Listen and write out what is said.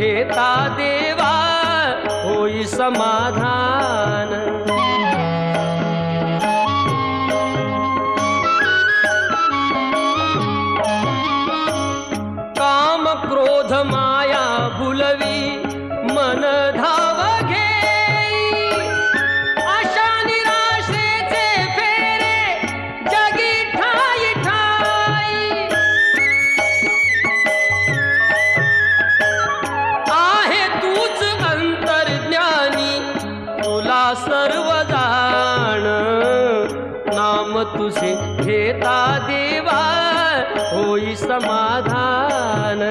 घेता देवा होई समाधान। काम क्रोध माया भुलवी मन धाव घेई, आशा निराशेचे फेरे जगी ठाई ठाई। आहे तूच अंतर्ज्ञानी तुला सर्व जाण, नाम तुझे घेता देवा होई समाधान।